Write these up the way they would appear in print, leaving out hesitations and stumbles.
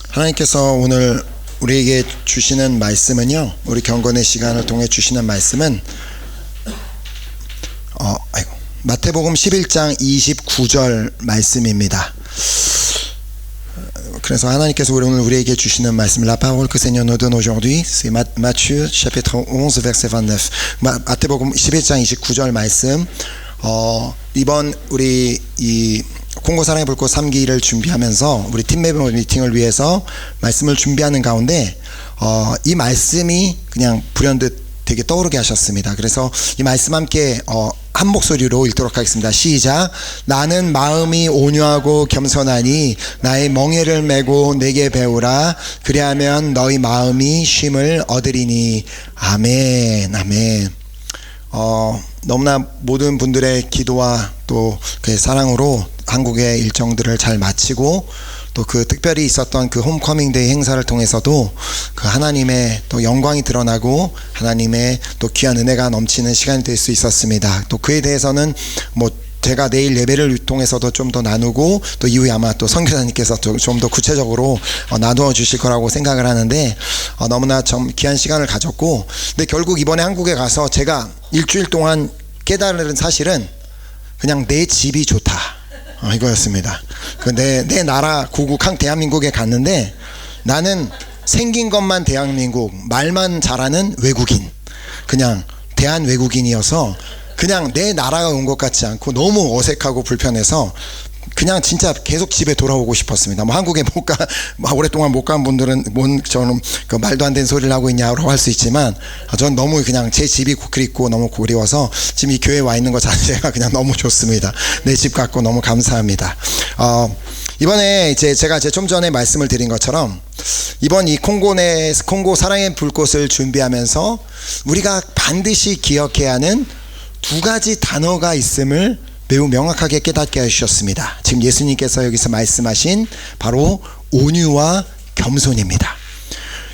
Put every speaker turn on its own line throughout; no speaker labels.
하나님께서 오늘 우리에게 주시는 말씀은요, 우리 경건의 시간을 통해 주시는 말씀은 마태복음 11장 29절 말씀입니다. 그래서 하나님께서 오늘 우리에게 주시는 말씀, La parole que Seigneur nous donne aujourd'hui, c'est Matthieu chapitre 11 verset 29. 마태복음 11장 29절 말씀. 이번 우리 이 콩고 사랑의 불꽃 3기를 준비하면서 우리 팀 멤버 미팅을 위해서 말씀을 준비하는 가운데 이 말씀이 그냥 불현듯 되게 떠오르게 하셨습니다. 그래서 이 말씀 함께 한 목소리로 읽도록 하겠습니다. 시작. 나는 마음이 온유하고 겸손하니 나의 멍에를 메고 내게 배우라. 그리하면 너희 마음이 쉼을 얻으리니. 아멘. 아멘. 너무나 모든 분들의 기도와 또 그 사랑으로 한국의 일정들을 잘 마치고 또 그 특별히 있었던 그 홈커밍 데이 행사를 통해서도 그 하나님의 또 영광이 드러나고 하나님의 또 귀한 은혜가 넘치는 시간이 될 수 있었습니다. 또 그에 대해서는 제가 내일 예배를 통해서도 좀 더 나누고 또 이후에 아마 또 선교사님께서 좀 더 구체적으로 나누어 주실 거라고 생각을 하는데 너무나 좀 귀한 시간을 가졌고, 근데 결국 이번에 한국에 가서 제가 일주일 동안 깨달은 사실은 그냥 내 집이 좋다, 이거였습니다. 내 나라 고국 대한민국에 갔는데 나는 생긴 것만 대한민국, 말만 잘하는 외국인, 그냥 대한 외국인이어서 그냥 내 나라가 온 것 같지 않고 너무 어색하고 불편해서 그냥 진짜 계속 집에 돌아오고 싶었습니다. 한국에 오랫동안 못 간 분들은 저는 그 말도 안 되는 소리를 하고 있냐고 할 수 있지만, 전 너무 그냥 제 집이 그립고 너무 그리워서 지금 이 교회에 와 있는 것 자체가 그냥 너무 좋습니다. 내 집 같고 너무 감사합니다. 이번에 제가 좀 전에 말씀을 드린 것처럼 이번 이 콩고 사랑의 불꽃을 준비하면서 우리가 반드시 기억해야 하는 두 가지 단어가 있음을 매우 명확하게 깨닫게 해주셨습니다. 지금 예수님께서 여기서 말씀하신 바로 온유와 겸손입니다.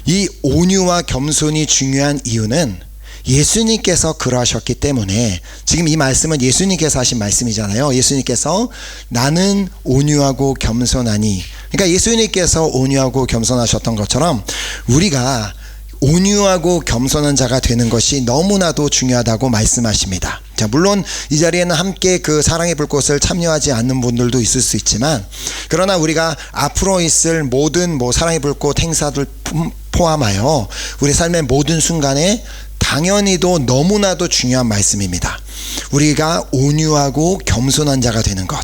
이 온유와 겸손이 중요한 이유는 예수님께서 그러하셨기 때문에, 지금 이 말씀은 예수님께서 하신 말씀이잖아요. 예수님께서 나는 온유하고 겸손하니, 그러니까 예수님께서 온유하고 겸손하셨던 것처럼 우리가 온유하고 겸손한 자가 되는 것이 너무나도 중요하다고 말씀하십니다. 자, 물론 이 자리에는 함께 그 사랑의 불꽃을 참여하지 않는 분들도 있을 수 있지만, 그러나 우리가 앞으로 있을 모든 사랑의 불꽃 행사들 포함하여 우리 삶의 모든 순간에 당연히도 너무나도 중요한 말씀입니다. 우리가 온유하고 겸손한 자가 되는 것.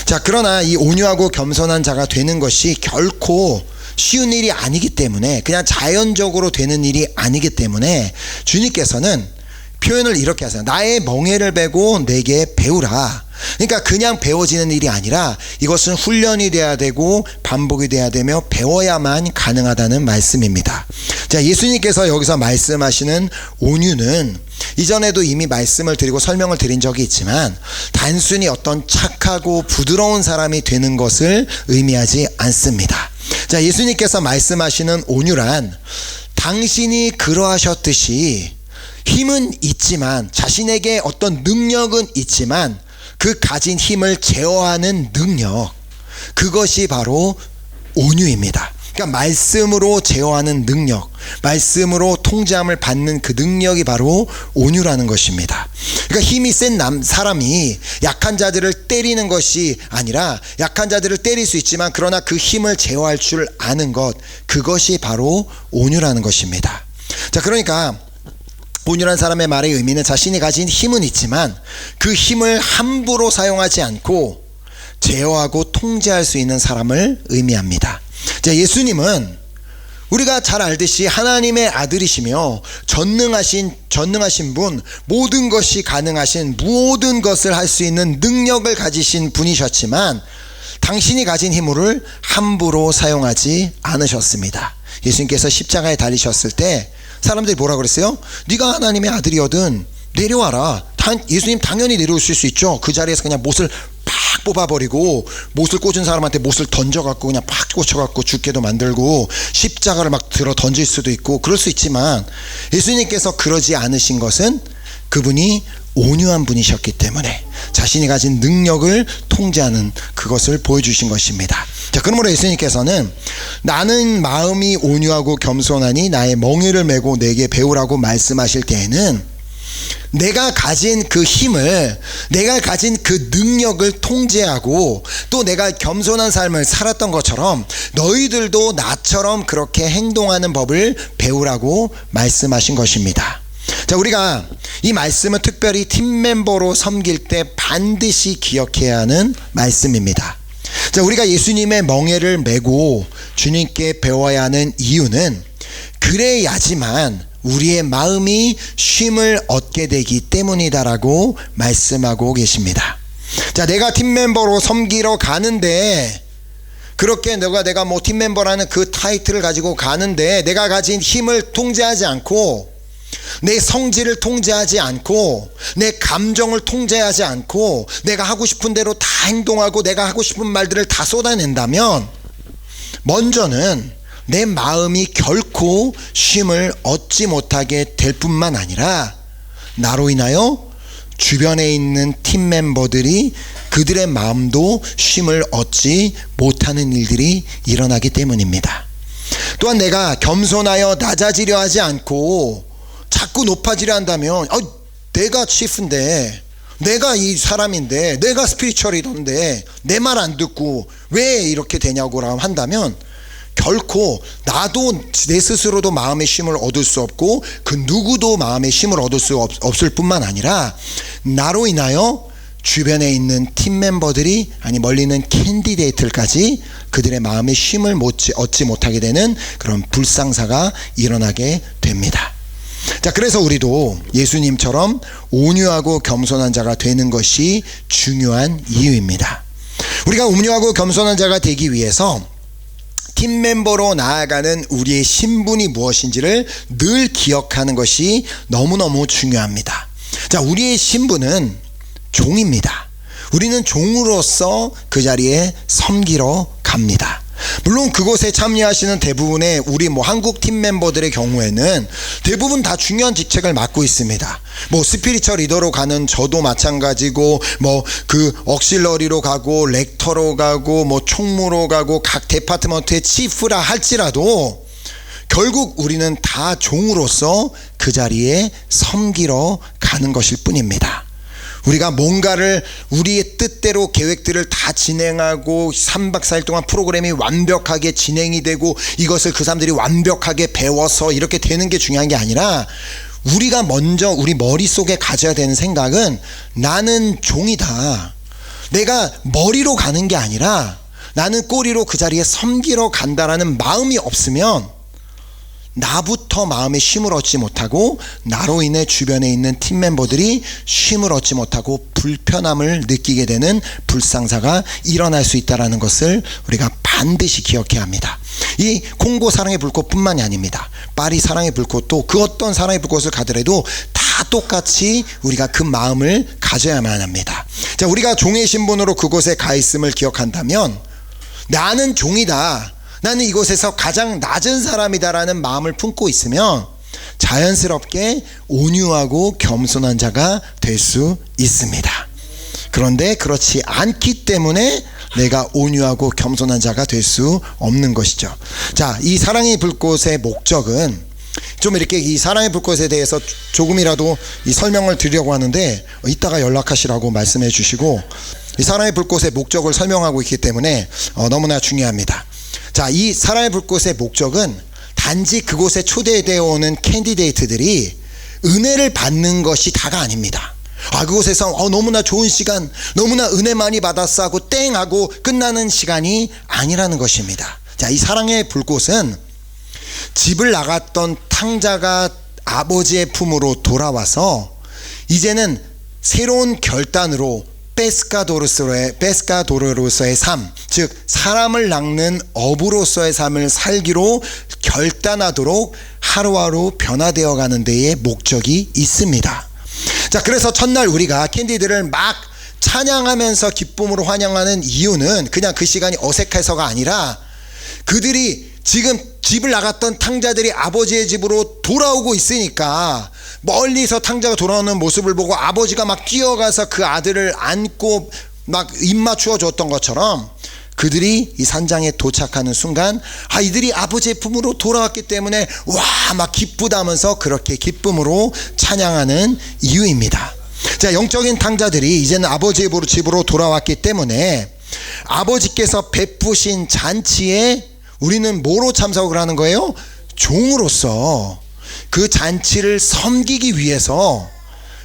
자, 그러나 이 온유하고 겸손한 자가 되는 것이 결코 쉬운 일이 아니기 때문에, 그냥 자연적으로 되는 일이 아니기 때문에 주님께서는 표현을 이렇게 하세요. 나의 멍에를 베고 내게 배우라. 그러니까 그냥 배워지는 일이 아니라 이것은 훈련이 돼야 되고 반복이 돼야 되며 배워야만 가능하다는 말씀입니다. 자, 예수님께서 여기서 말씀하시는 온유는 이전에도 이미 말씀을 드리고 설명을 드린 적이 있지만 단순히 어떤 착하고 부드러운 사람이 되는 것을 의미하지 않습니다. 자, 예수님께서 말씀하시는 온유란 당신이 그러하셨듯이 힘은 있지만, 자신에게 어떤 능력은 있지만 그 가진 힘을 제어하는 능력, 그것이 바로 온유입니다. 그러니까 말씀으로 제어하는 능력, 말씀으로 통제함을 받는 그 능력이 바로 온유라는 것입니다. 그러니까 힘이 센 사람이 약한 자들을 때리는 것이 아니라, 약한 자들을 때릴 수 있지만 그러나 그 힘을 제어할 줄 아는 것, 그것이 바로 온유라는 것입니다. 자, 그러니까 온유한 사람의 말의 의미는 자신이 가진 힘은 있지만 그 힘을 함부로 사용하지 않고 제어하고 통제할 수 있는 사람을 의미합니다. 자, 예수님은 우리가 잘 알듯이 하나님의 아들이시며 전능하신 분, 모든 것이 가능하신, 모든 것을 할 수 있는 능력을 가지신 분이셨지만 당신이 가진 힘을 함부로 사용하지 않으셨습니다. 예수님께서 십자가에 달리셨을 때 사람들이 뭐라 그랬어요? 네가 하나님의 아들이거든 내려와라. 예수님 당연히 내려오실 수 있죠. 그 자리에서 그냥 못을 팍 뽑아버리고 못을 꽂은 사람한테 못을 던져갖고 그냥 팍 꽂혀갖고 죽게도 만들고 십자가를 막 들어 던질 수도 있고 그럴 수 있지만, 예수님께서 그러지 않으신 것은 그분이 온유한 분이셨기 때문에 자신이 가진 능력을 통제하는 그것을 보여주신 것입니다. 자, 그러므로 예수님께서는 나는 마음이 온유하고 겸손하니 나의 멍에를 메고 내게 배우라고 말씀하실 때에는 내가 가진 그 힘을, 내가 가진 그 능력을 통제하고 또 내가 겸손한 삶을 살았던 것처럼 너희들도 나처럼 그렇게 행동하는 법을 배우라고 말씀하신 것입니다. 자, 우리가 이 말씀은 특별히 팀 멤버로 섬길 때 반드시 기억해야 하는 말씀입니다. 자, 우리가 예수님의 멍에를 메고 주님께 배워야 하는 이유는 그래야지만 우리의 마음이 쉼을 얻게 되기 때문이다라고 말씀하고 계십니다. 자, 내가 팀멤버로 섬기러 가는데 그렇게 내가 뭐 팀멤버라는 그 타이틀을 가지고 가는데 내가 가진 힘을 통제하지 않고 내 성질을 통제하지 않고 내 감정을 통제하지 않고 내가 하고 싶은 대로 다 행동하고 내가 하고 싶은 말들을 다 쏟아낸다면 먼저는 내 마음이 결코 쉼을 얻지 못하게 될 뿐만 아니라 나로 인하여 주변에 있는 팀 멤버들이 그들의 마음도 쉼을 얻지 못하는 일들이 일어나기 때문입니다. 또한 내가 겸손하여 낮아지려 하지 않고 자꾸 높아지려 한다면 내가 치프인데 내가 이 사람인데 내가 스피리추얼 리더인데 내 말 안 듣고 왜 이렇게 되냐고 한다면 결코 나도 내 스스로도 마음의 쉼을 얻을 수 없고 그 누구도 마음의 쉼을 얻을 수 없을 뿐만 아니라 나로 인하여 주변에 있는 팀 멤버들이 아니 멀리 있는 캔디데이트까지 그들의 마음의 쉼을 얻지 못하게 되는 그런 불상사가 일어나게 됩니다. 자, 그래서 우리도 예수님처럼 온유하고 겸손한 자가 되는 것이 중요한 이유입니다. 우리가 온유하고 겸손한 자가 되기 위해서 팀 멤버로 나아가는 우리의 신분이 무엇인지를 늘 기억하는 것이 너무너무 중요합니다. 자, 우리의 신분은 종입니다. 우리는 종으로서 그 자리에 섬기러 갑니다. 물론 그곳에 참여하시는 대부분의 우리 한국 팀 멤버들의 경우에는 대부분 다 중요한 직책을 맡고 있습니다. 스피리처 리더로 가는 저도 마찬가지고 그 억실러리로 가고 렉터로 가고 총무로 가고 각 디파트먼트의 치프라 할지라도 결국 우리는 다 종으로서 그 자리에 섬기러 가는 것일 뿐입니다. 우리가 뭔가를 우리의 뜻대로 계획들을 다 진행하고 3박 4일 동안 프로그램이 완벽하게 진행이 되고 이것을 그 사람들이 완벽하게 배워서 이렇게 되는 게 중요한 게 아니라 우리가 먼저 우리 머릿속에 가져야 되는 생각은 나는 종이다. 내가 머리로 가는 게 아니라 나는 꼬리로 그 자리에 섬기러 간다라는 마음이 없으면 나부터 마음의 쉼을 얻지 못하고 나로 인해 주변에 있는 팀 멤버들이 쉼을 얻지 못하고 불편함을 느끼게 되는 불상사가 일어날 수 있다는 것을 우리가 반드시 기억해야 합니다. 이 콩고 사랑의 불꽃뿐만이 아닙니다. 파리 사랑의 불꽃도 그 어떤 사랑의 불꽃을 가더라도 다 똑같이 우리가 그 마음을 가져야만 합니다. 자, 우리가 종의 신분으로 그곳에 가 있음을 기억한다면 나는 종이다. 나는 이곳에서 가장 낮은 사람이다라는 마음을 품고 있으면 자연스럽게 온유하고 겸손한 자가 될 수 있습니다. 그런데 그렇지 않기 때문에 내가 온유하고 겸손한 자가 될 수 없는 것이죠. 자, 이 사랑의 불꽃의 목적은 좀 이렇게 이 사랑의 불꽃에 대해서 조금이라도 이 설명을 드리려고 하는데 이따가 연락하시라고 말씀해 주시고 이 사랑의 불꽃의 목적을 설명하고 있기 때문에 너무나 중요합니다. 자, 이 사랑의 불꽃의 목적은 단지 그곳에 초대되어 오는 캔디데이트들이 은혜를 받는 것이 다가 아닙니다. 그곳에서 너무나 좋은 시간, 너무나 은혜 많이 받았어 하고 땡 하고 끝나는 시간이 아니라는 것입니다. 자, 이 사랑의 불꽃은 집을 나갔던 탕자가 아버지의 품으로 돌아와서 이제는 새로운 결단으로 베스카도르로서의 삶, 즉 사람을 낚는 어부로서의 삶을 살기로 결단하도록 하루하루 변화되어 가는 데에 목적이 있습니다. 자, 그래서 첫날 우리가 캔디들을 막 찬양하면서 기쁨으로 환영하는 이유는 그냥 그 시간이 어색해서가 아니라 그들이 지금 집을 나갔던 탕자들이 아버지의 집으로 돌아오고 있으니까 멀리서 탕자가 돌아오는 모습을 보고 아버지가 막 뛰어가서 그 아들을 안고 막 입 맞추어 줬던 것처럼 그들이 이 산장에 도착하는 순간 이들이 아버지의 품으로 돌아왔기 때문에 와 막 기쁘다면서 그렇게 기쁨으로 찬양하는 이유입니다. 자, 영적인 탕자들이 이제는 아버지의 집으로 돌아왔기 때문에 아버지께서 베푸신 잔치에 우리는 뭐로 참석을 하는 거예요? 종으로서 그 잔치를 섬기기 위해서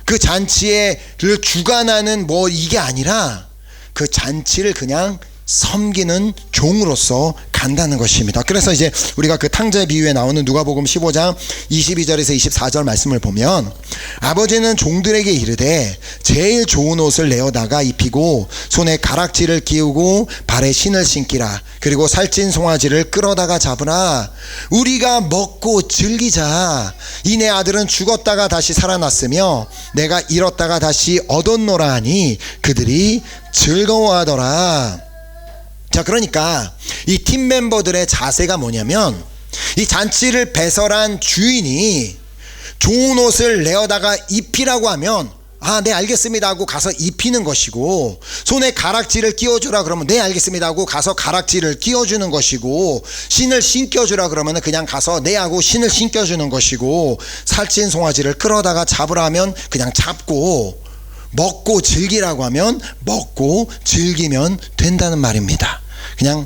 그 잔치를 주관하는 뭐 이게 아니라 그 잔치를 그냥 섬기는 종으로서 간다는 것입니다. 그래서 이제 우리가 그 탕자 비유에 나오는 누가복음 15장 22절에서 24절 말씀을 보면 아버지는 종들에게 이르되 제일 좋은 옷을 내어다가 입히고 손에 가락지를 끼우고 발에 신을 신기라. 그리고 살찐 송아지를 끌어다가 잡으라. 우리가 먹고 즐기자. 이 내 아들은 죽었다가 다시 살아났으며 내가 잃었다가 다시 얻었노라 하니 그들이 즐거워하더라. 자, 그러니까 이 팀 멤버들의 자세가 뭐냐면 이 잔치를 배설한 주인이 좋은 옷을 내어다가 입히라고 하면 네 알겠습니다 하고 가서 입히는 것이고, 손에 가락지를 끼워주라 그러면 네 알겠습니다 하고 가서 가락지를 끼워주는 것이고, 신을 신겨주라 그러면 그냥 가서 네 하고 신을 신겨주는 것이고, 살찐 송아지를 끌어다가 잡으라 하면 그냥 잡고, 먹고 즐기라고 하면 먹고 즐기면 된다는 말입니다. 그냥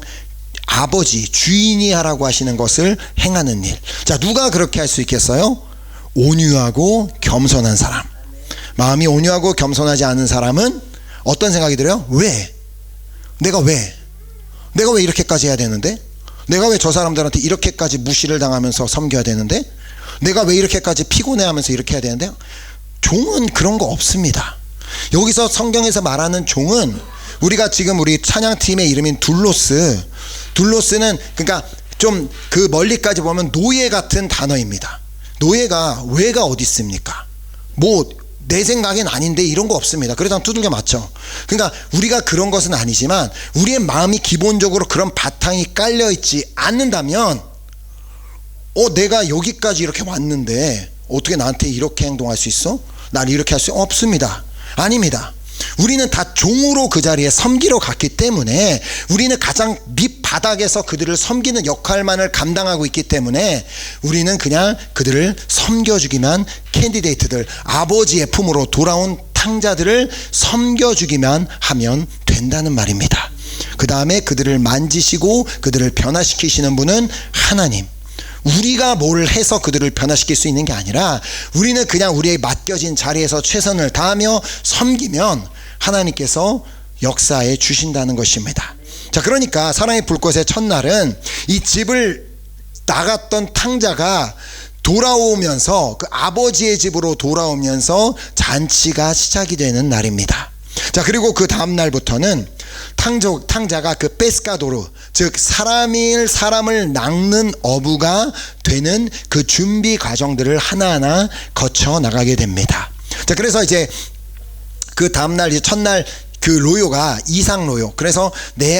아버지 주인이 하라고 하시는 것을 행하는 일. 자, 누가 그렇게 할 수 있겠어요? 온유하고 겸손한 사람. 마음이 온유하고 겸손하지 않은 사람은 어떤 생각이 들어요? 내가 왜 이렇게까지 해야 되는데? 내가 왜 저 사람들한테 이렇게까지 무시를 당하면서 섬겨야 되는데? 내가 왜 이렇게까지 피곤해하면서 이렇게 해야 되는데? 종은 그런 거 없습니다. 여기서 성경에서 말하는 종은 우리가 지금 우리 찬양팀의 이름인 둘로스는 그러니까 좀 그 멀리까지 보면 노예 같은 단어입니다. 왜가 어디 있습니까? 뭐 내 생각엔 아닌데 이런 거 없습니다. 그래서 두들겨 맞죠. 그러니까 우리가 그런 것은 아니지만 우리의 마음이 기본적으로 그런 바탕이 깔려 있지 않는다면 내가 여기까지 이렇게 왔는데 어떻게 나한테 이렇게 행동할 수 있어? 날 이렇게 할 수 없습니다. 아닙니다. 우리는 다 종으로 그 자리에 섬기러 갔기 때문에 우리는 가장 밑바닥에서 그들을 섬기는 역할만을 감당하고 있기 때문에 우리는 그냥 그들을 섬겨주기만, 캔디데이트들, 아버지의 품으로 돌아온 탕자들을 섬겨주기만 하면 된다는 말입니다. 그 다음에 그들을 만지시고 그들을 변화시키시는 분은 하나님. 우리가 뭘 해서 그들을 변화시킬 수 있는 게 아니라 우리는 그냥 우리의 맡겨진 자리에서 최선을 다하며 섬기면 하나님께서 역사해 주신다는 것입니다. 자, 그러니까 사랑의 불꽃의 첫날은 이 집을 나갔던 탕자가 돌아오면서 그 아버지의 집으로 돌아오면서 잔치가 시작이 되는 날입니다. 자, 그리고 그 다음 날부터는 탕자가 그 페스카도르, 즉 사람을 낚는 어부가 되는 그 준비 과정들을 하나하나 거쳐 나가게 됩니다. 자, 그래서 이제 그 다음날 이제 첫날 그 로요가 이상 로요. 그래서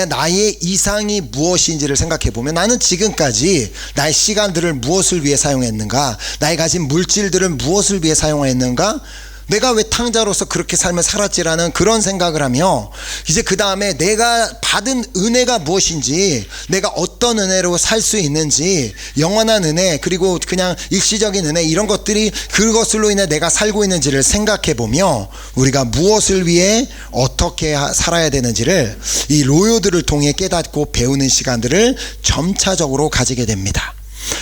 나의 이상이 무엇인지를 생각해 보면 나는 지금까지 나의 시간들을 무엇을 위해 사용했는가? 나의 가진 물질들을 무엇을 위해 사용했는가? 내가 왜 탕자로서 그렇게 삶을 살았지라는 그런 생각을 하며 이제 그 다음에 내가 받은 은혜가 무엇인지, 내가 어떤 은혜로 살 수 있는지, 영원한 은혜 그리고 그냥 일시적인 은혜 이런 것들이 그것으로 인해 내가 살고 있는지를 생각해 보며 우리가 무엇을 위해 어떻게 살아야 되는지를 이 로요들을 통해 깨닫고 배우는 시간들을 점차적으로 가지게 됩니다.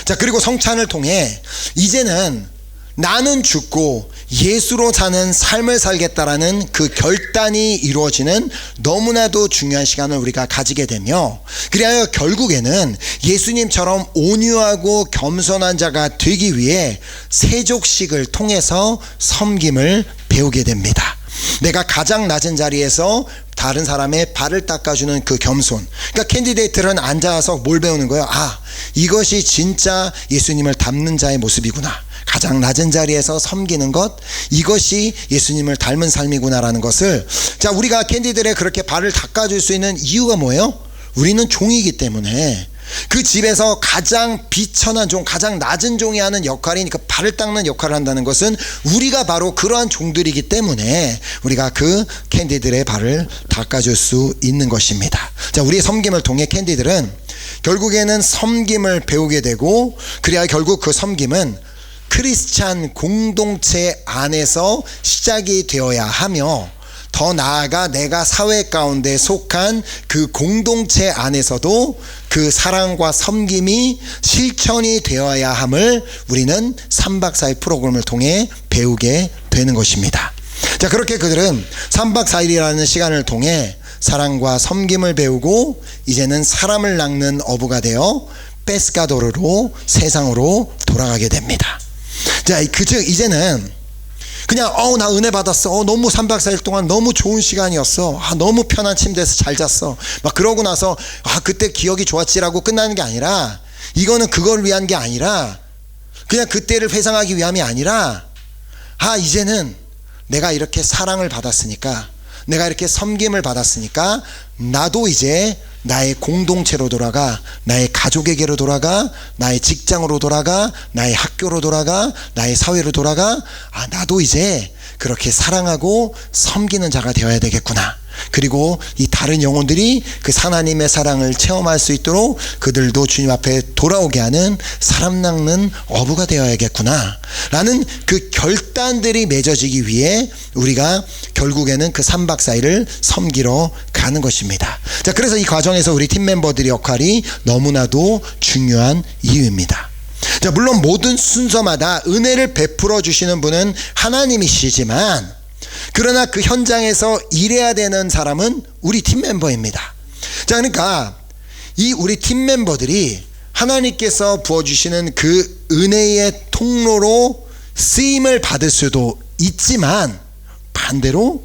자, 그리고 성찬을 통해 이제는 나는 죽고 예수로 사는 삶을 살겠다라는 그 결단이 이루어지는 너무나도 중요한 시간을 우리가 가지게 되며, 그리하여 결국에는 예수님처럼 온유하고 겸손한 자가 되기 위해 세족식을 통해서 섬김을 배우게 됩니다. 내가 가장 낮은 자리에서 다른 사람의 발을 닦아주는 그 겸손. 그러니까 캔디데이트는 앉아서 뭘 배우는 거예요? 이것이 진짜 예수님을 닮는 자의 모습이구나. 가장 낮은 자리에서 섬기는 것, 이것이 예수님을 닮은 삶이구나라는 것을, 자, 우리가 캔디들의 그렇게 발을 닦아줄 수 있는 이유가 뭐예요? 우리는 종이기 때문에. 그 집에서 가장 비천한 종, 가장 낮은 종이 하는 역할이니까 발을 닦는 역할을 한다는 것은 우리가 바로 그러한 종들이기 때문에 우리가 그 캔디들의 발을 닦아줄 수 있는 것입니다. 자, 우리의 섬김을 통해 캔디들은 결국에는 섬김을 배우게 되고, 그래야 결국 그 섬김은 크리스찬 공동체 안에서 시작이 되어야 하며, 더 나아가 내가 사회 가운데 속한 그 공동체 안에서도 그 사랑과 섬김이 실천이 되어야 함을 우리는 3박 4일 프로그램을 통해 배우게 되는 것입니다. 자, 그렇게 그들은 3박 4일이라는 시간을 통해 사랑과 섬김을 배우고 이제는 사람을 낚는 어부가 되어 페스카도르로 세상으로 돌아가게 됩니다. 자, 즉 이제는 그냥 나 은혜 받았어, 너무 3박 4일 동안 너무 좋은 시간이었어, 너무 편한 침대에서 잘 잤어, 막 그러고 나서 그때 기억이 좋았지라고 끝나는 게 아니라, 이거는 그걸 위한 게 아니라, 그냥 그때를 회상하기 위함이 아니라, 이제는 내가 이렇게 사랑을 받았으니까, 내가 이렇게 섬김을 받았으니까 나도 이제 나의 공동체로 돌아가, 나의 가족에게로 돌아가, 나의 직장으로 돌아가, 나의 학교로 돌아가, 나의 사회로 돌아가, 나도 이제 그렇게 사랑하고 섬기는 자가 되어야 되겠구나. 그리고 이 다른 영혼들이 그 하나님의 사랑을 체험할 수 있도록 그들도 주님 앞에 돌아오게 하는 사람 낚는 어부가 되어야겠구나 라는 그 결단들이 맺어지기 위해 우리가 결국에는 그 3박 4일을 섬기러 가는 것입니다. 자, 그래서 이 과정에서 우리 팀 멤버들의 역할이 너무나도 중요한 이유입니다. 자, 물론 모든 순서마다 은혜를 베풀어 주시는 분은 하나님이시지만, 그러나 그 현장에서 일해야 되는 사람은 우리 팀 멤버입니다. 자, 그러니까 이 우리 팀 멤버들이 하나님께서 부어주시는 그 은혜의 통로로 쓰임을 받을 수도 있지만, 반대로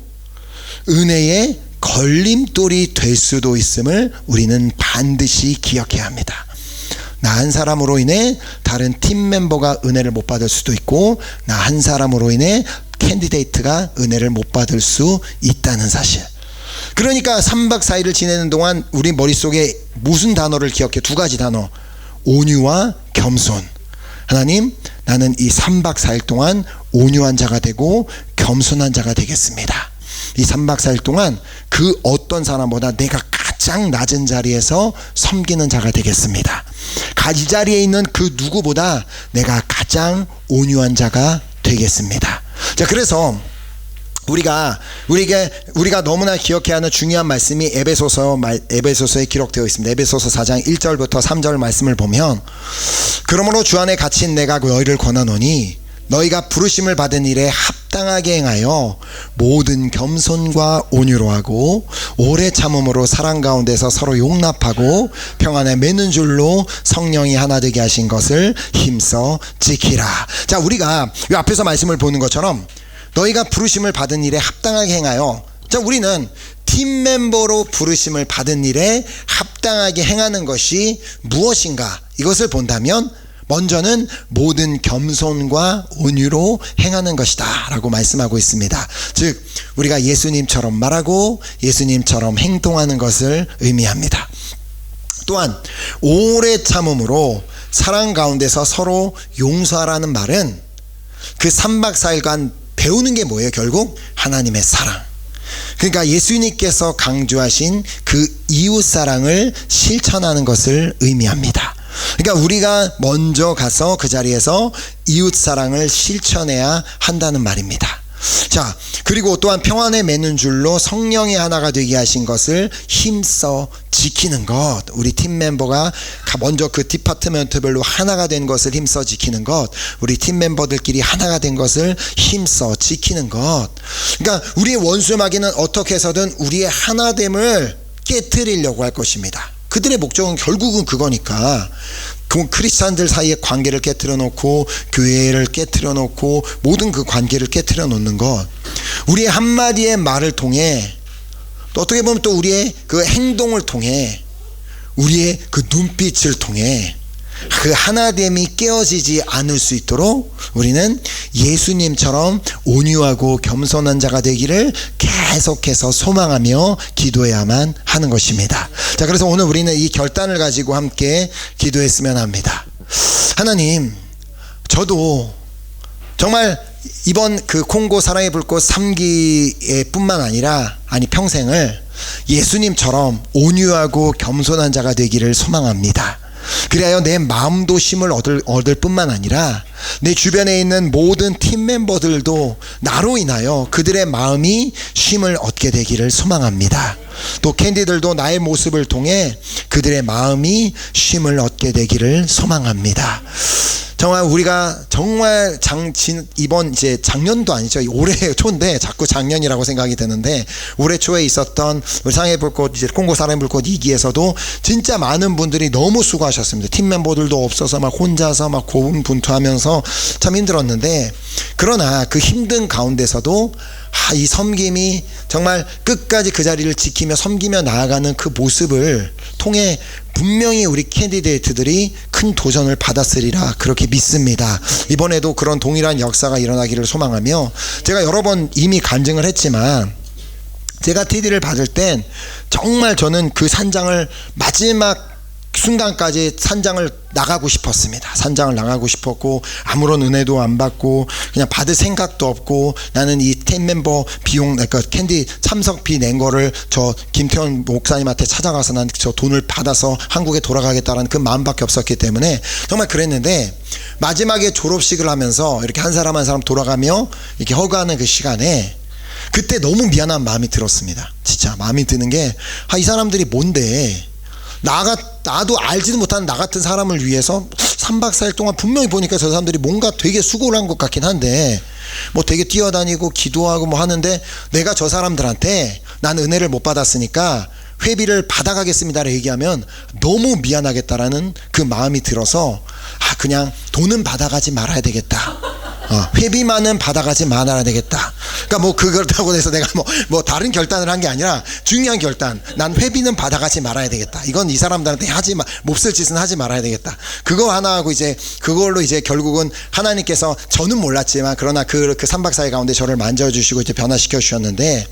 은혜의 걸림돌이 될 수도 있음을 우리는 반드시 기억해야 합니다. 나 한 사람으로 인해 다른 팀 멤버가 은혜를 못 받을 수도 있고, 나 한 사람으로 인해 캔디데이트가 은혜를 못 받을 수 있다는 사실. 그러니까 3박 4일을 지내는 동안 우리 머릿속에 무슨 단어를 기억해? 두 가지 단어. 온유와 겸손. 하나님, 나는 이 3박 4일 동안 온유한 자가 되고 겸손한 자가 되겠습니다. 이 3박 4일 동안 그 어떤 사람보다 내가 가장 낮은 자리에서 섬기는 자가 되겠습니다. 이 자리에 있는 그 누구보다 내가 가장 온유한 자가 되겠습니다. 자, 그래서 우리가 너무나 기억해야 하는 중요한 말씀이 에베소서에 기록되어 있습니다. 에베소서 4장 1절부터 3절 말씀을 보면, 그러므로 주 안에 갇힌 내가 너희를 권하노니 너희가 부르심을 받은 일에 합당하게 행하여 모든 겸손과 온유로 하고 오래 참음으로 사랑 가운데서 서로 용납하고 평안에 맺는 줄로 성령이 하나 되게 하신 것을 힘써 지키라. 자, 우리가 이 앞에서 말씀을 보는 것처럼 너희가 부르심을 받은 일에 합당하게 행하여, 자, 우리는 팀 멤버로 부르심을 받은 일에 합당하게 행하는 것이 무엇인가, 이것을 본다면 먼저는 모든 겸손과 온유로 행하는 것이다 라고 말씀하고 있습니다. 즉 우리가 예수님처럼 말하고 예수님처럼 행동하는 것을 의미합니다. 또한 오래 참음으로 사랑 가운데서 서로 용서하라는 말은 그 3박 4일간 배우는 게 뭐예요? 결국 하나님의 사랑. 그러니까 예수님께서 강조하신 그 이웃사랑을 실천하는 것을 의미합니다. 그러니까 우리가 먼저 가서 그 자리에서 이웃사랑을 실천해야 한다는 말입니다. 자, 그리고 또한 평안에 맺는 줄로 성령이 하나가 되게 하신 것을 힘써 지키는 것. 우리 팀 멤버가 먼저 그 디파트먼트별로 하나가 된 것을 힘써 지키는 것, 우리 팀 멤버들끼리 하나가 된 것을 힘써 지키는 것. 그러니까 우리의 원수의 마귀는 어떻게 해서든 우리의 하나됨을 깨트리려고 할 것입니다. 그들의 목적은 결국은 그거니까. 크리스찬들 사이의 관계를 깨트려 놓고 교회를 깨트려 놓고 모든 그 관계를 깨트려 놓는 것, 우리의 한마디의 말을 통해, 또 어떻게 보면 또 우리의 그 행동을 통해, 우리의 그 눈빛을 통해 그 하나됨이 깨어지지 않을 수 있도록 우리는 예수님처럼 온유하고 겸손한 자가 되기를 계속해서 소망하며 기도해야만 하는 것입니다. 자, 그래서 오늘 우리는 이 결단을 가지고 함께 기도했으면 합니다. 하나님, 저도 정말 이번 그 콩고 사랑의 불꽃 3기에 뿐만 아니라 평생을 예수님처럼 온유하고 겸손한 자가 되기를 소망합니다. 그래야 내 마음도 쉼을 얻을 뿐만 아니라 내 주변에 있는 모든 팀 멤버들도 나로 인하여 그들의 마음이 쉼을 얻게 되기를 소망합니다. 또 캔디들도 나의 모습을 통해 그들의 마음이 쉼을 얻게 되기를 소망합니다. 정말 우리가 정말 이번 이제 작년도 아니죠. 올해 초인데 자꾸 작년이라고 생각이 드는데, 올해 초에 있었던 우리 사랑의 불꽃 이제 콩고 사랑의 불꽃 2기에서도 진짜 많은 분들이 너무 수고하셨습니다. 팀 멤버들도 없어서 막 혼자서 막 고군분투하면서 참 힘들었는데, 그러나 그 힘든 가운데서도 이 섬김이 정말 끝까지 그 자리를 지키며 섬기며 나아가는 그 모습을 통해 분명히 우리 캔디데이트들이 큰 도전을 받았으리라 그렇게 믿습니다. 이번에도 그런 동일한 역사가 일어나기를 소망하며, 제가 여러 번 이미 간증을 했지만 제가 TD를 받을 땐 정말 저는 그 산장을 마지막 순간까지 산장을 나가고 싶었습니다. 산장을 나가고 싶었고 아무런 은혜도 안 받고 그냥 받을 생각도 없고, 나는 이 팀 멤버 비용, 그러니까 캔디 참석비 낸 거를 저 김태원 목사님한테 찾아가서 난 저 돈을 받아서 한국에 돌아가겠다라는 그 마음밖에 없었기 때문에 정말 그랬는데, 마지막에 졸업식을 하면서 이렇게 한 사람 한 사람 돌아가며 이렇게 허가하는 그 시간에 그때 너무 미안한 마음이 들었습니다. 진짜 마음이 드는 게, 이 사람들이 뭔데 나도 알지도 못하는 나 같은 사람을 위해서 3박 4일 동안 분명히 보니까 저 사람들이 뭔가 되게 수고를 한 것 같긴 한데, 뭐 되게 뛰어다니고 기도하고 뭐 하는데, 내가 저 사람들한테 난 은혜를 못 받았으니까 회비를 받아가겠습니다라고 얘기하면 너무 미안하겠다라는 그 마음이 들어서 그냥 돈은 받아가지 말아야 되겠다. 회비만은 받아가지 말아야 되겠다. 그러니까 뭐 그렇다고 해서 내가 뭐 다른 결단을 한 게 아니라 중요한 결단. 난 회비는 받아가지 말아야 되겠다. 이건 이 사람들한테 몹쓸 짓은 하지 말아야 되겠다. 그거 하나 하고 이제 그걸로 이제 결국은 하나님께서, 저는 몰랐지만 그러나 그 3박 4일 가운데 저를 만져주시고 이제 변화시켜 주셨는데,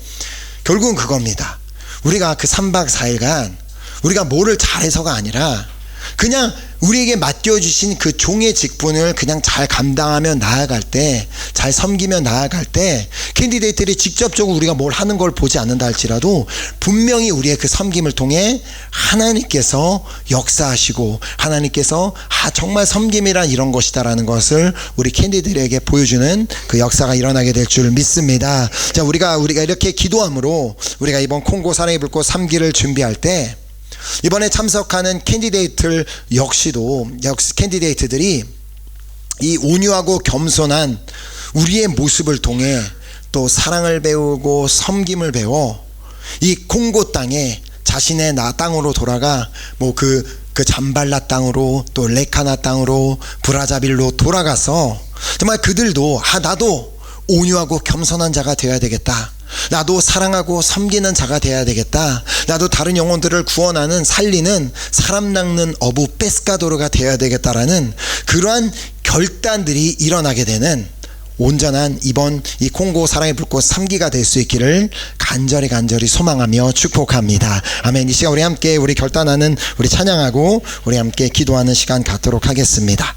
결국은 그겁니다. 우리가 그 3박 4일간 우리가 뭐를 잘해서가 아니라 그냥 우리에게 맡겨주신 그 종의 직분을 그냥 잘 감당하며 나아갈 때, 잘 섬기며 나아갈 때, 캔디데이트들이 직접적으로 우리가 뭘 하는 걸 보지 않는다 할지라도 분명히 우리의 그 섬김을 통해 하나님께서 역사하시고, 하나님께서 정말 섬김이란 이런 것이다라는 것을 우리 캔디들에게 보여주는 그 역사가 일어나게 될 줄 믿습니다. 자, 우리가 이렇게 기도함으로 우리가 이번 콩고 사랑의 불꽃 3기를 준비할 때, 이번에 참석하는 캔디데이트 역시도 캔디데이트들이 이 온유하고 겸손한 우리의 모습을 통해 또 사랑을 배우고 섬김을 배워 이 콩고 땅에 자신의 땅으로 돌아가 그 잠발라 땅으로 또 레카나 땅으로 브라자빌로 돌아가서 정말 그들도 나도 온유하고 겸손한 자가 되어야 되겠다. 나도 사랑하고 섬기는 자가 되어야 되겠다. 나도 다른 영혼들을 구원하는, 살리는, 사람 낚는 어부 페스카도르가 되어야 되겠다라는 그러한 결단들이 일어나게 되는 온전한 이번 이 콩고 사랑의 불꽃 3기가 될 수 있기를 간절히 소망하며 축복합니다. 아멘. 이 시간 우리 함께 우리 결단하는, 우리 찬양하고 우리 함께 기도하는 시간 갖도록 하겠습니다.